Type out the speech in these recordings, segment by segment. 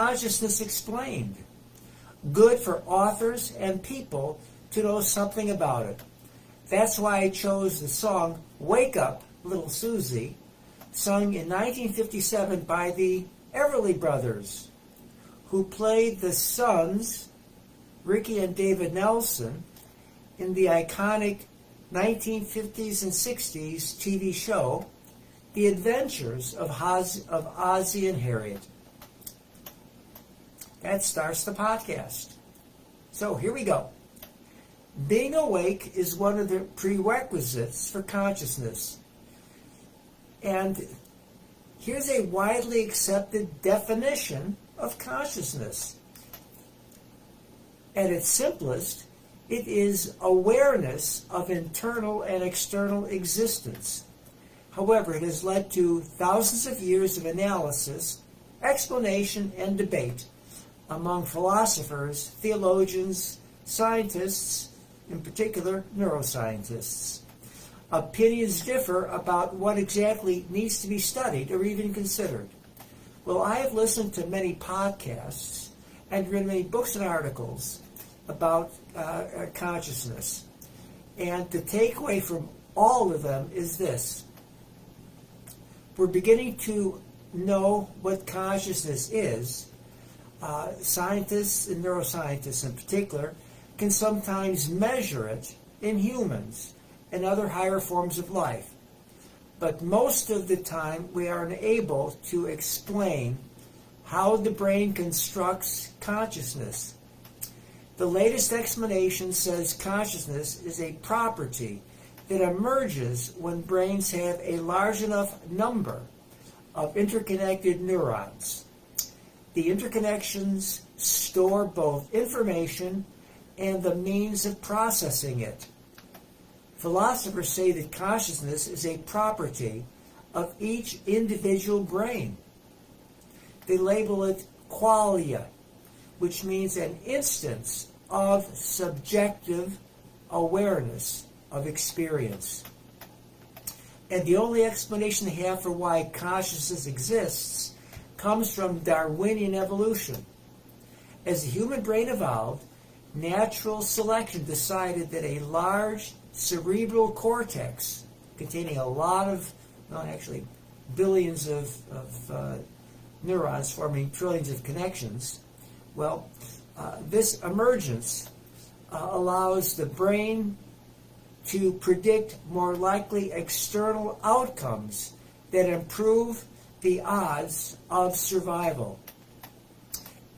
Consciousness Explained. Good for authors and people to know something about it. That's why I chose the song Wake Up, Little Susie, sung in 1957 by the Everly Brothers, who played the sons, Ricky and David Nelson, in the iconic 1950s and 60s TV show, The Adventures of Ozzie and Harriet. That starts the podcast. So here we go. Being awake is one of the prerequisites for consciousness. And here's a widely accepted definition of consciousness. At its simplest, it is awareness of internal and external existence. However, it has led to thousands of years of analysis, explanation, and debate among philosophers, theologians, scientists, in particular neuroscientists. Opinions differ about what exactly needs to be studied or even considered. Well, I have listened to many podcasts and read many books and articles about consciousness. And the takeaway from all of them is this. We're beginning to know what consciousness is. Scientists and neuroscientists in particular can sometimes measure it in humans and other higher forms of life. But most of the time we are unable to explain how the brain constructs consciousness. The latest explanation says consciousness is a property that emerges when brains have a large enough number of interconnected neurons. The interconnections store both information and the means of processing it. Philosophers say that consciousness is a property of each individual brain. They label it qualia, which means an instance of subjective awareness of experience. And the only explanation they have for why consciousness exists comes from Darwinian evolution. As the human brain evolved, natural selection decided that a large cerebral cortex containing a lot of, well, actually billions of neurons forming trillions of connections, this emergence allows the brain to predict more likely external outcomes that improve the odds of survival.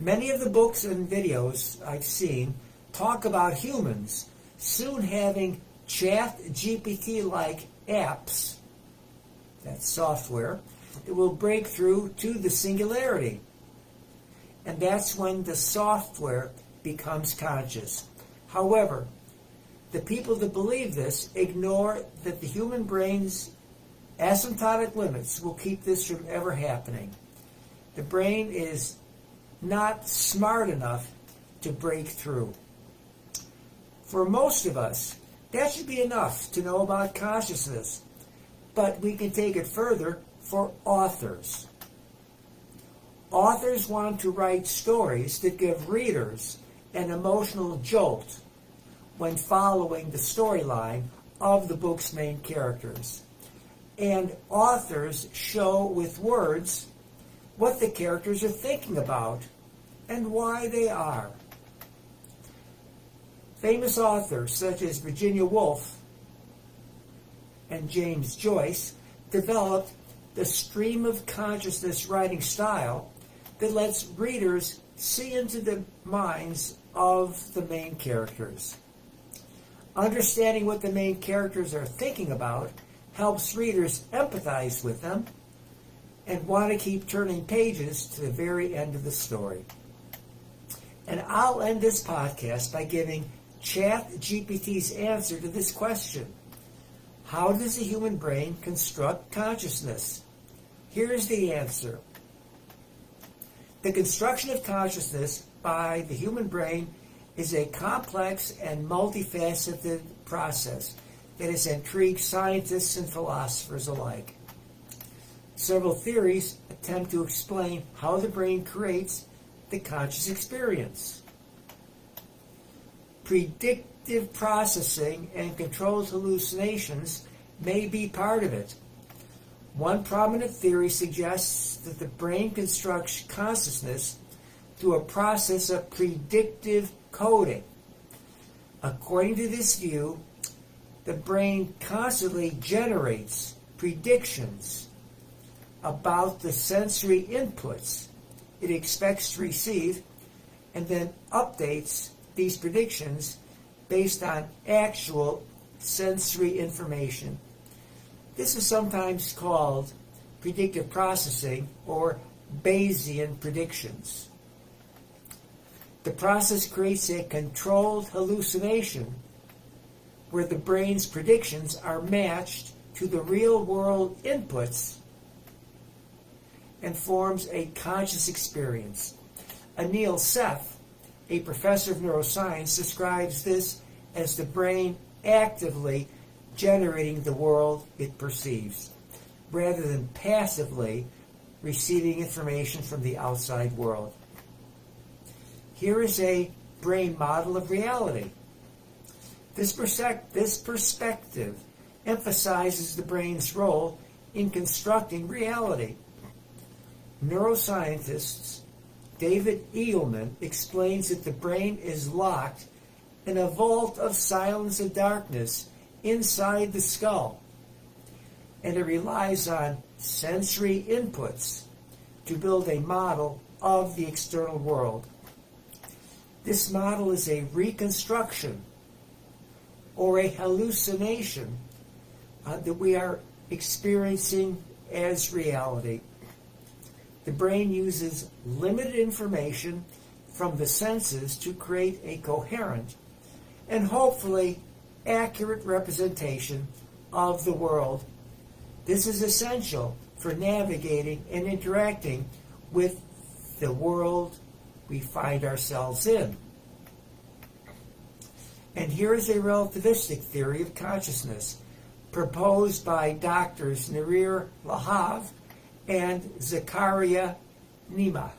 Many of the books and videos I've seen talk about humans soon having ChatGPT-like apps, that's software, that will break through to the singularity. And that's when the software becomes conscious. However, the people that believe this ignore that the human brain's asymptotic limits will keep this from ever happening. The brain is not smart enough to break through. For most of us, that should be enough to know about consciousness, but we can take it further for authors. Authors want to write stories that give readers an emotional jolt when following the storyline of the book's main characters. And authors show with words what the characters are thinking about and why they are. Famous authors such as Virginia Woolf and James Joyce developed the stream of consciousness writing style that lets readers see into the minds of the main characters. Understanding what the main characters are thinking about helps readers empathize with them and want to keep turning pages to the very end of the story. And I'll end this podcast by giving ChatGPT's answer to this question. How does the human brain construct consciousness? Here's the answer. The construction of consciousness by the human brain is a complex and multifaceted process that has intrigued scientists and philosophers alike. Several theories attempt to explain how the brain creates the conscious experience. Predictive processing and controlled hallucinations may be part of it. One prominent theory suggests that the brain constructs consciousness through a process of predictive coding. According to this view, the brain constantly generates predictions about the sensory inputs it expects to receive and then updates these predictions based on actual sensory information. This is sometimes called predictive processing or Bayesian predictions. The process creates a controlled hallucination where the brain's predictions are matched to the real-world inputs and forms a conscious experience. Anil Seth, a professor of neuroscience, describes this as the brain actively generating the world it perceives, rather than passively receiving information from the outside world. Here is a brain model of reality. This perspective emphasizes the brain's role in constructing reality. Neuroscientist David Eagleman explains that the brain is locked in a vault of silence and darkness inside the skull, and it relies on sensory inputs to build a model of the external world. This model is a reconstruction or a hallucination that we are experiencing as reality. The brain uses limited information from the senses to create a coherent and hopefully accurate representation of the world. This is essential for navigating and interacting with the world we find ourselves in. And here is a relativistic theory of consciousness proposed by doctors Narir Lahav and Zakaria Nima.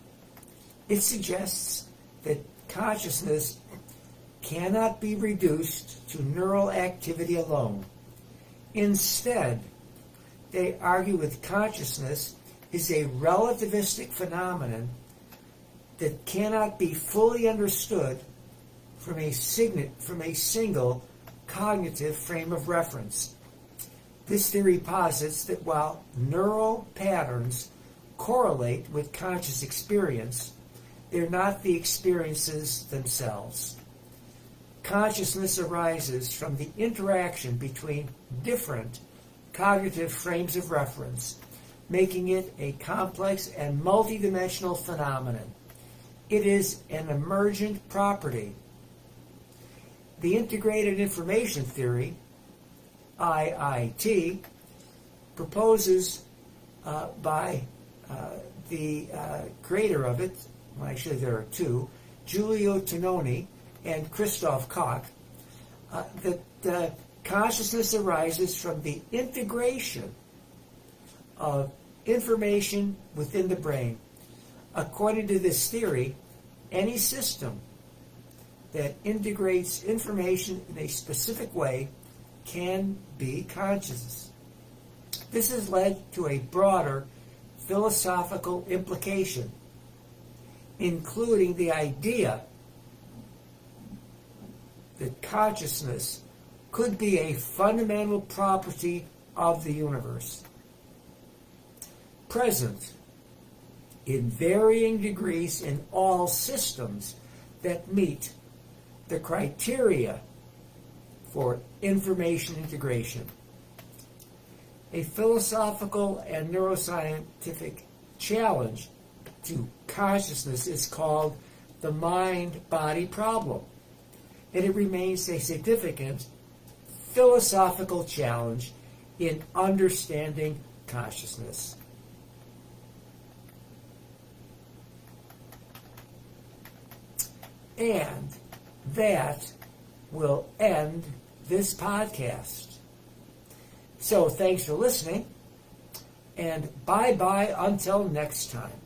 It suggests that consciousness cannot be reduced to neural activity alone. Instead, they argue that consciousness is a relativistic phenomenon that cannot be fully understood from a single cognitive frame of reference. This theory posits that while neural patterns correlate with conscious experience, they're not the experiences themselves. Consciousness arises from the interaction between different cognitive frames of reference, making it a complex and multidimensional phenomenon. It is an emergent property. The Integrated Information Theory, IIT, proposes by the creator of it, well, actually there are two, Giulio Tononi and Christoph Koch, that consciousness arises from the integration of information within the brain. According to this theory, any system that integrates information in a specific way can be conscious. This has led to a broader philosophical implication, including the idea that consciousness could be a fundamental property of the universe, present in varying degrees in all systems that meet the criteria for information integration. A philosophical and neuroscientific challenge to consciousness is called the mind-body problem, and it remains a significant philosophical challenge in understanding consciousness. And that will end this podcast. So thanks for listening, and bye-bye until next time.